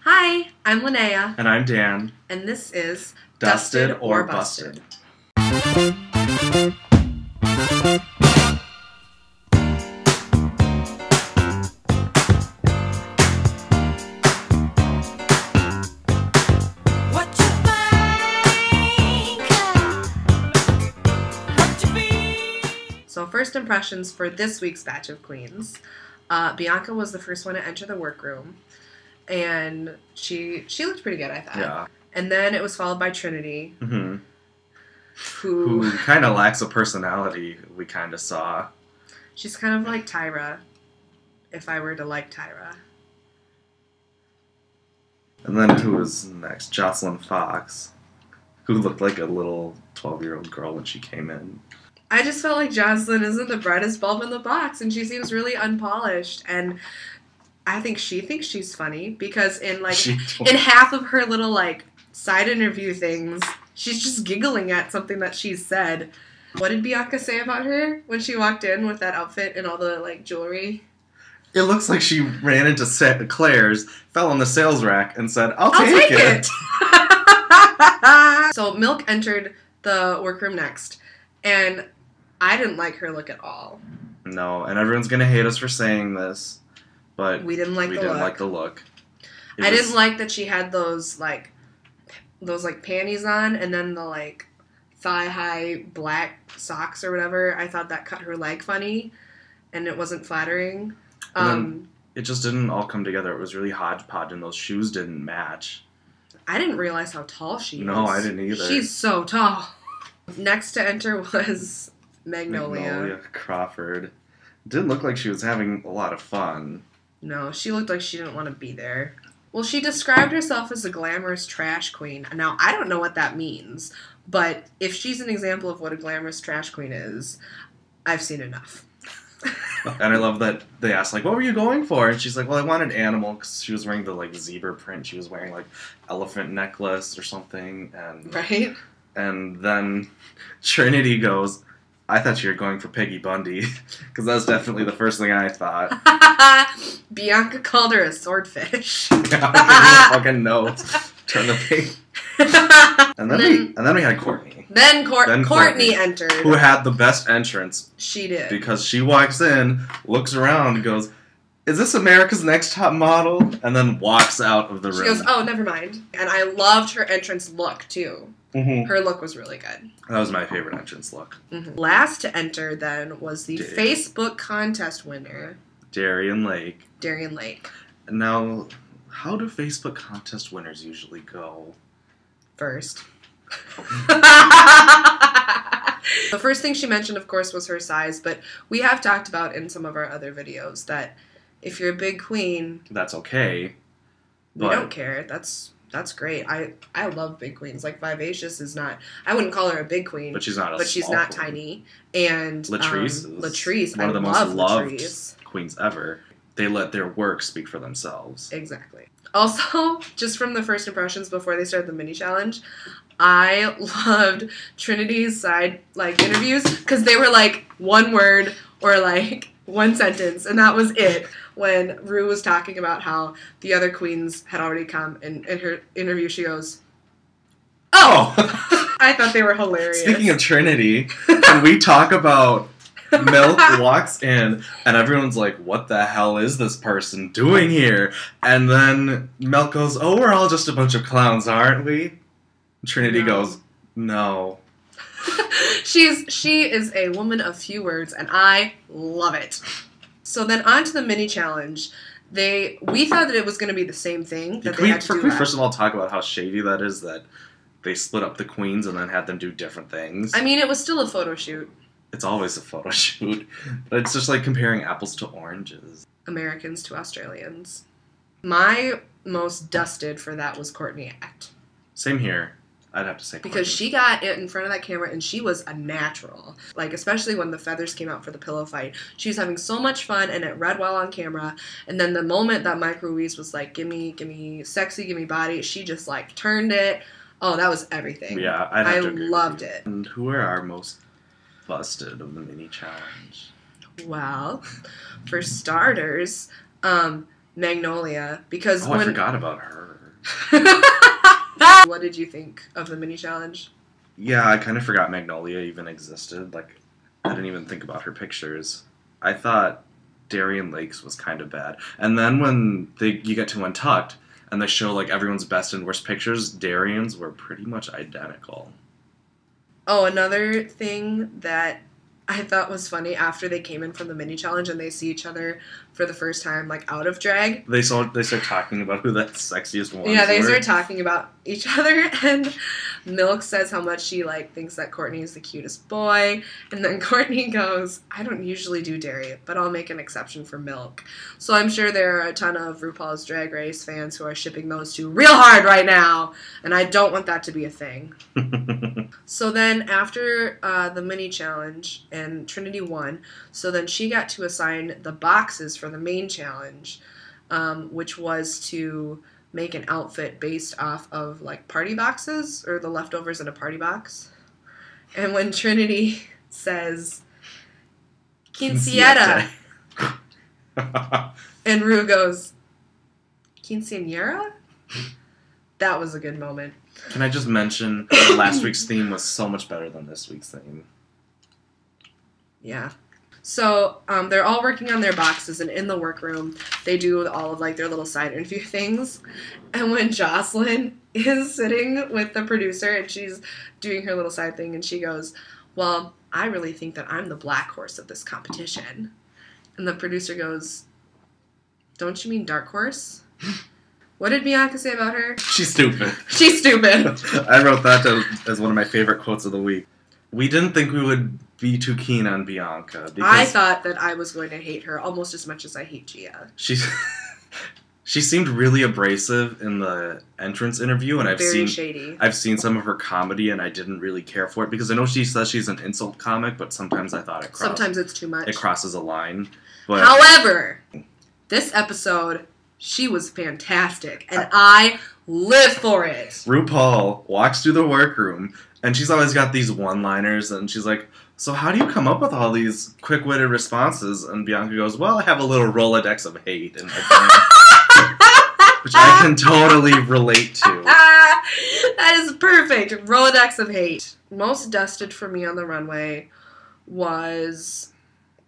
Hi, I'm Lynnea. And I'm Dan. And this is Dusted or Busted. So first impressions for this week's batch of queens. Bianca was the first one to enter the workroom. And she looked pretty good, I thought. Yeah. And then it was followed by Trinity. Mm-hmm. Who kind of lacks a personality, we kind of saw. She's kind of like Tyra, if I were to like Tyra. And then who was next? Jocelyn Fox, who looked like a little 12-year-old girl when she came in. I just felt like Jocelyn isn't the brightest bulb in the box, and she seems really unpolished. And I think she thinks she's funny because in half of her little side interview things, she's just giggling at something that she said. What did Bianca say about her when she walked in with that outfit and all the jewelry? It looks like she ran into Claire's, fell on the sales rack, and said, I'll take it. So Milk entered the workroom next, and I didn't like her look at all. No, and everyone's going to hate us for saying this, but we didn't like the look. I didn't like that she had those panties on, and then the thigh-high black socks or whatever. I thought that cut her leg funny, and it wasn't flattering. It just didn't all come together. It was really hodgepodge, and those shoes didn't match. I didn't realize how tall she is. No, I didn't either. She's so tall. Next to enter was Magnolia Crawford. It didn't look like she was having a lot of fun. No, she looked like she didn't want to be there. Well, she described herself as a glamorous trash queen. Now, I don't know what that means, but if she's an example of what a glamorous trash queen is, I've seen enough. And I love that they asked, what were you going for? And she's like, well, I wanted animal, because she was wearing the, zebra print. She was wearing, elephant necklace or something. And right? And then Trinity goes, I thought you were going for Peggy Bundy, because that's definitely the first thing I thought. Bianca called her a swordfish. Fucking no. Turn the page. And then we had Courtney. Then Courtney entered. Who had the best entrance. She did. Because she walks in, looks around, and goes, is this America's Next Top Model? And then walks out of the room. She goes, oh, never mind. And I loved her entrance look, too. Mm-hmm. Her look was really good. That was my favorite entrance look. Mm-hmm. Last to enter, then, was the Facebook contest winner. Darian Lake. Now, how do Facebook contest winners usually go? First. The first thing she mentioned, of course, was her size, but we have talked about in some of our other videos that if you're a big queen... That's okay. We don't care. That's great. I love big queens. Vivacious is not... I wouldn't call her a big queen. But she's not she's not queen. Tiny. And Latrice. One of the most loved queens ever. They let their work speak for themselves. Exactly. Also, just from the first impressions before they started the mini challenge, I loved Trinity's side interviews because they were one word or one sentence, and that was it. When Ru was talking about how the other queens had already come, and in her interview she goes, "Oh!" I thought they were hilarious. Speaking of Trinity, can we talk about Milk walks in, and everyone's like, what the hell is this person doing here? And then Milk goes, oh, we're all just a bunch of clowns, aren't we? Trinity goes, no. She is a woman of few words, and I love it. So then on to the mini challenge. We thought that it was going to be the same thing. Can we first of all talk about how shady that is that they split up the queens and then had them do different things? I mean, it was still a photo shoot. It's always a photo shoot. But it's just comparing apples to oranges. Americans to Australians. My most dusted for that was Courtney Act. Same here. I'd have to say Courtney. Because she got in front of that camera and she was a natural. Especially when the feathers came out for the pillow fight. She was having so much fun and it read well on camera. And then the moment that Mike Ruiz was give me sexy, give me body, she just turned it. Oh, that was everything. Yeah, I loved it. And who are our most busted of the mini challenge? Well, for starters, Magnolia, because I forgot about her. What did you think of the mini challenge? Yeah, I kind of forgot Magnolia even existed. Like, I didn't even think about her pictures. I thought Darian Lakes was kind of bad. And then when you get to Untucked, and they show, like, everyone's best and worst pictures, Darian's were pretty much identical. Oh, another thing that I thought was funny after they came in from the mini challenge and they see each other for the first time, like, out of drag. They start talking about who that sexiest one Yeah, they start talking about each other, and Milk says how much she, like, thinks that Courtney is the cutest boy, and then Courtney goes, I don't usually do dairy, but I'll make an exception for Milk. So I'm sure there are a ton of RuPaul's Drag Race fans who are shipping those two real hard right now, and I don't want that to be a thing. So then after the mini challenge, and Trinity won, so then she got to assign the boxes for the main challenge, which was to make an outfit based off of, like, party boxes, or the leftovers in a party box. And when Trinity says, Quinceañera, and Ru goes, Quinceañera? That was a good moment. Can I just mention last week's theme was so much better than this week's theme? Yeah. So they're all working on their boxes, and in the workroom, they do all of, like, their little side interview things. And when Jocelyn is sitting with the producer, and she's doing her little side thing, and she goes, well, I really think that I'm the black horse of this competition. And the producer goes, don't you mean dark horse? What did Bianca say about her? She's stupid. She's stupid. I wrote that as one of my favorite quotes of the week. We didn't think we would be too keen on Bianca. Because I thought that I was going to hate her almost as much as I hate Gia. She seemed really abrasive in the entrance interview, and Very shady. I've seen some of her comedy, and I didn't really care for it because I know she says she's an insult comic, but sometimes I thought sometimes it's too much. It crosses a line. But however, this episode, she was fantastic, and I live for it. RuPaul walks through the workroom, and she's always got these one-liners, and she's like, so how do you come up with all these quick-witted responses? And Bianca goes, well, I have a little Rolodex of hate in my brain. Which I can totally relate to. That is perfect. Rolodex of hate. Most dusted for me on the runway was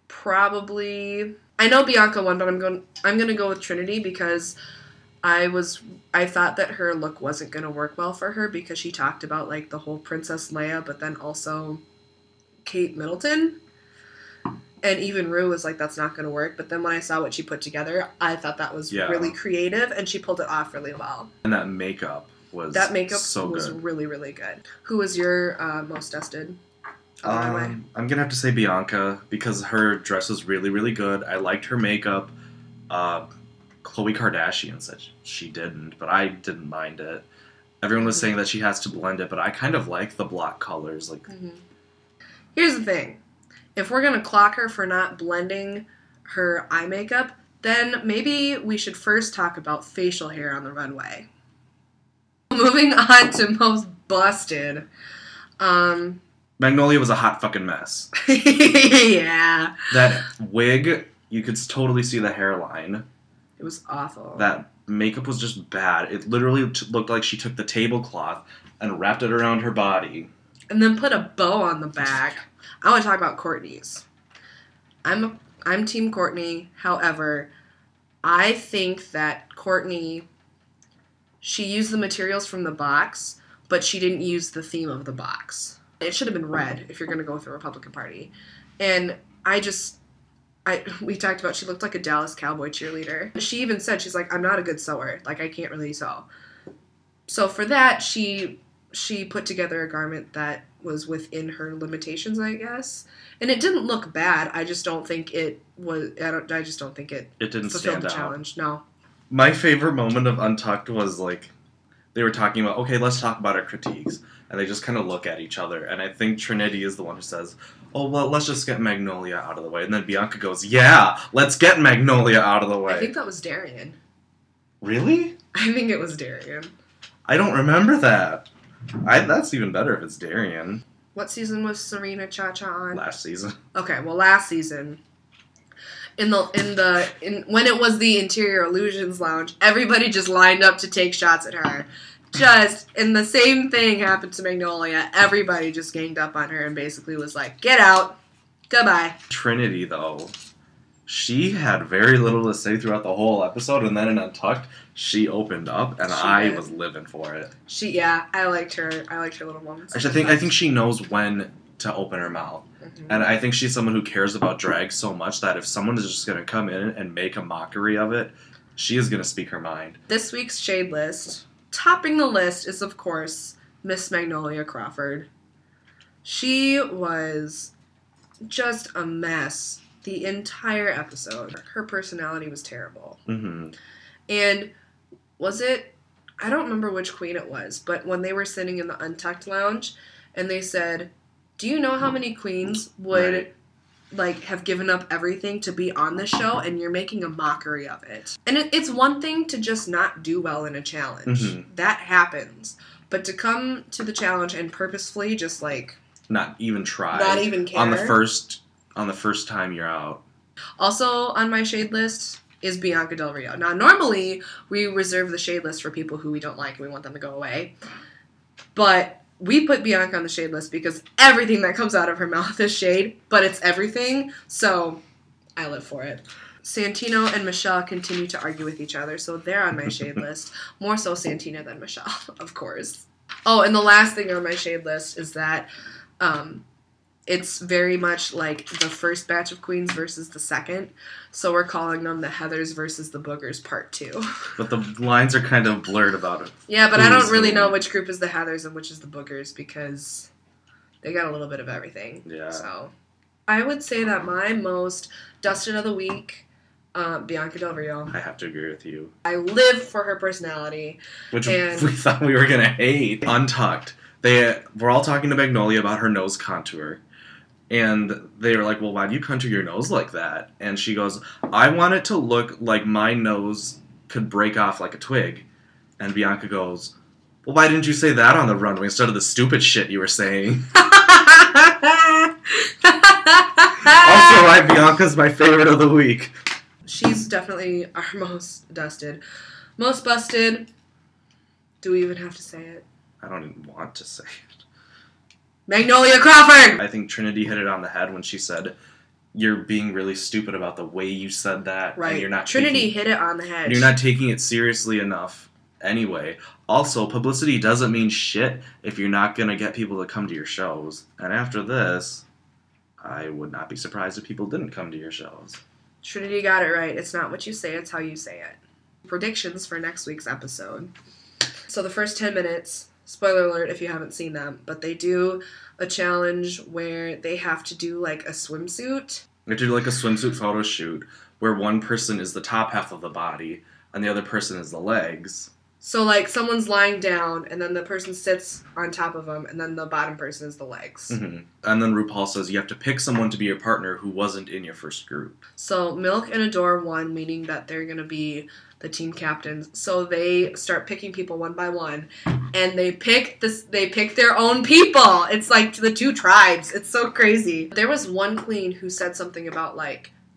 probably... I know Bianca won, but I'm gonna go with Trinity because I thought that her look wasn't gonna work well for her because she talked about, like, the whole Princess Leia, but then also Kate Middleton. And even Ru was like, that's not gonna work. But then when I saw what she put together, I thought that was really creative, and she pulled it off really well. And that makeup was really, really good. Who was your most dusted? I'm gonna have to say Bianca because her dress was really, really good. I liked her makeup. Khloe Kardashian said she didn't, but I didn't mind it. Everyone was saying that she has to blend it, but I kind of like the block colors. Like, here's the thing: if we're gonna clock her for not blending her eye makeup, then maybe we should first talk about facial hair on the runway. Moving on to most busted. Magnolia was a hot fucking mess. Yeah. That wig, you could totally see the hairline. It was awful. That makeup was just bad. It literally looked like she took the tablecloth and wrapped it around her body. And then put a bow on the back. I want to talk about Courtney's. I'm Team Courtney. However, I think that Courtney, she used the materials from the box, but she didn't use the theme of the box. It should have been red if you're going to go with the Republican Party. And we talked about she looked like a Dallas Cowboy cheerleader. She even said, she's like, I'm not a good sewer. Like, I can't really sew. So for that, she put together a garment that was within her limitations, I guess. And it didn't look bad. I just don't think it was, I just don't think it didn't fulfilled stand the out. challenge. No. My favorite moment of Untucked was, like, they were talking about, okay, let's talk about our critiques. And they just kind of look at each other. And I think Trinity is the one who says, oh, well, let's just get Magnolia out of the way. And then Bianca goes, yeah, let's get Magnolia out of the way. I think that was Darian. Really? I think it was Darian. I don't remember that. That's even better if it's Darian. What season was Serena Cha-Cha on? Last season. Okay, well, last season. when it was the Interior Illusions Lounge, everybody just lined up to take shots at her. And the same thing happened to Magnolia. Everybody just ganged up on her and basically was like, get out. Goodbye. Trinity, though, she had very little to say throughout the whole episode, and then in Untucked, she opened up, and I was living for it. I liked her. I liked her little moments. Actually, I think she knows when to open her mouth. Mm-hmm. And I think she's someone who cares about drag so much that if someone is just going to come in and make a mockery of it, she is going to speak her mind. This week's shade list, topping the list is, of course, Miss Magnolia Crawford. She was just a mess the entire episode. Her personality was terrible. Mm-hmm. And I don't remember which queen it was, but when they were sitting in the Untucked Lounge and they said, do you know how many queens would have given up everything to be on the show, and you're making a mockery of it? And it's one thing to just not do well in a challenge. Mm-hmm. That happens. But to come to the challenge and purposefully just not even try. Not even care. On the first time you're out. Also on my shade list is Bianca Del Rio. Now, normally, we reserve the shade list for people who we don't like and we want them to go away. But we put Bianca on the shade list because everything that comes out of her mouth is shade, but it's everything, so I live for it. Santino and Michelle continue to argue with each other, so they're on my shade list. More so Santino than Michelle, of course. Oh, and the last thing on my shade list is that it's very much like the first batch of queens versus the second. So we're calling them the Heathers versus the Boogers Part 2. But the lines are kind of blurred about it. Yeah, but I don't really know which group is the Heathers and which is the Boogers because they got a little bit of everything. Yeah. So I would say that my most dusted of the week, Bianca Del Rio. I have to agree with you. I live for her personality. Which we thought we were going to hate. Untucked. They were all talking to Magnolia about her nose contour. And they were like, well, why do you contour your nose like that? And she goes, I want it to look like my nose could break off like a twig. And Bianca goes, well, why didn't you say that on the runway instead of the stupid shit you were saying? Also, why Bianca's my favorite of the week. She's definitely our most dusted. Most busted. Do we even have to say it? I don't even want to say it. Magnolia Crawford! I think Trinity hit it on the head when she said, you're being really stupid about the way you said that. Right. And you're not Trinity hit it on the head. You're not taking it seriously enough anyway. Also, publicity doesn't mean shit if you're not going to get people to come to your shows. And after this, I would not be surprised if people didn't come to your shows. Trinity got it right. It's not what you say, it's how you say it. Predictions for next week's episode. So the first 10 minutes... Spoiler alert if you haven't seen them, but they do a challenge where they have to do a swimsuit. They do a swimsuit photo shoot where one person is the top half of the body and the other person is the legs. So someone's lying down and then the person sits on top of them and then the bottom person is the legs. Mm-hmm. And then RuPaul says you have to pick someone to be your partner who wasn't in your first group. So Milk and Adore won, meaning that they're going to be the team captains. So they start picking people one by one, and they pick their own people. It's like the two tribes. It's so crazy. There was one queen who said something about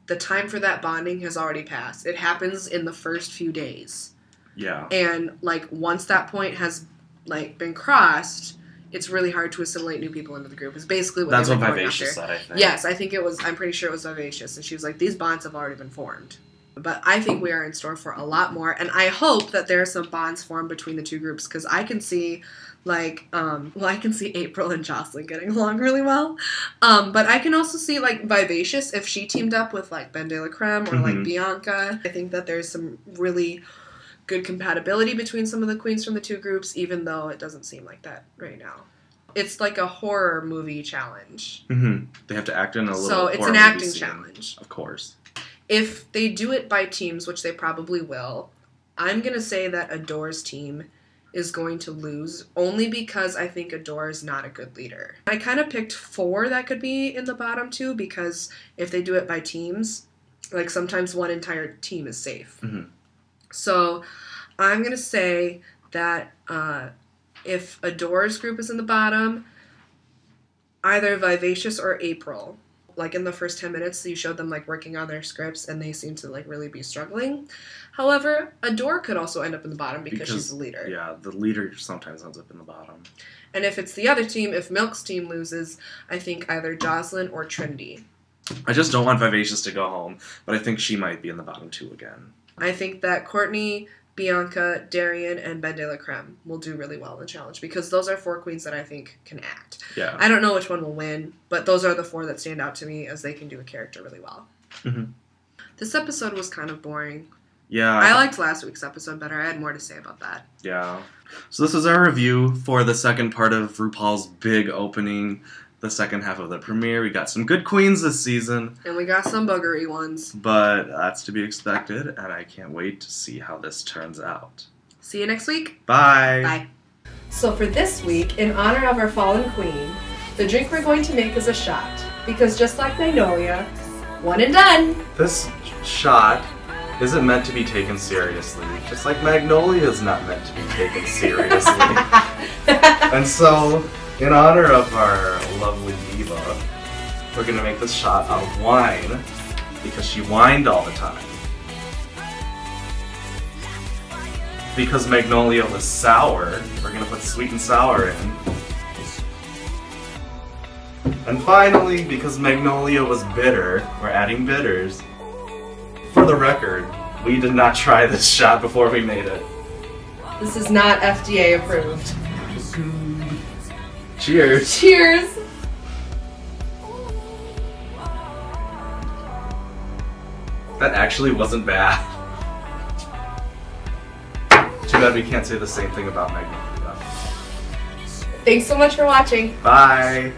the time for that bonding has already passed. It happens in the first few days. Yeah. And once that point has been crossed, it's really hard to assimilate new people into the group. It's basically what that's what Vivacious said, I think. Yes, I'm pretty sure it was Vivacious, and she was like, these bonds have already been formed. But I think we are in store for a lot more, and I hope that there are some bonds formed between the two groups, because I can see, I can see April and Jocelyn getting along really well, but I can also see, Vivacious, if she teamed up with, Ben De La Creme or, Bianca. I think that there's some really good compatibility between some of the queens from the two groups, even though it doesn't seem like that right now. It's like a horror movie challenge. Mm-hmm. They have to act in a little So it's an acting challenge. Of course. If they do it by teams, which they probably will, I'm going to say that Adore's team is going to lose, only because I think Adore is not a good leader. I kind of picked 4 that could be in the bottom 2, because if they do it by teams, sometimes one entire team is safe. Mm-hmm. So I'm going to say that if Adore's group is in the bottom, either Vivacious or April. like in the first 10 minutes, you showed them like working on their scripts, and they seem to like really be struggling. However, Adore could also end up in the bottom because she's the leader. Yeah, the leader sometimes ends up in the bottom. And if it's the other team, if Milk's team loses, I think either Jocelyn or Trinity. I just don't want Vivacious to go home, but I think she might be in the bottom 2 again. I think that Courtney, Bianca, Darian, and Ben de la Creme will do really well in the challenge because those are 4 queens that I think can act. Yeah. I don't know which one will win, but those are the 4 that stand out to me as they can do a character really well. Mm-hmm. This episode was kind of boring. Yeah. I liked last week's episode better. I had more to say about that. Yeah. So this is our review for the second part of RuPaul's big opening, the second half of the premiere. We got some good queens this season. And we got some buggery ones. But that's to be expected, and I can't wait to see how this turns out. See you next week. Bye. Bye. So for this week, in honor of our fallen queen, the drink we're going to make is a shot. Because just like Magnolia, one and done. This shot isn't meant to be taken seriously, just like Magnolia is not meant to be taken seriously. And so, in honor of our lovely diva, we're gonna make this shot out of wine, because she whined all the time. Because Magnolia was sour, we're gonna put sweet and sour in. And finally, because Magnolia was bitter, we're adding bitters. For the record, we did not try this shot before we made it. This is not FDA approved. Cheers. Cheers. That actually wasn't bad. Too bad we can't say the same thing about Magnolia. Thanks so much for watching. Bye.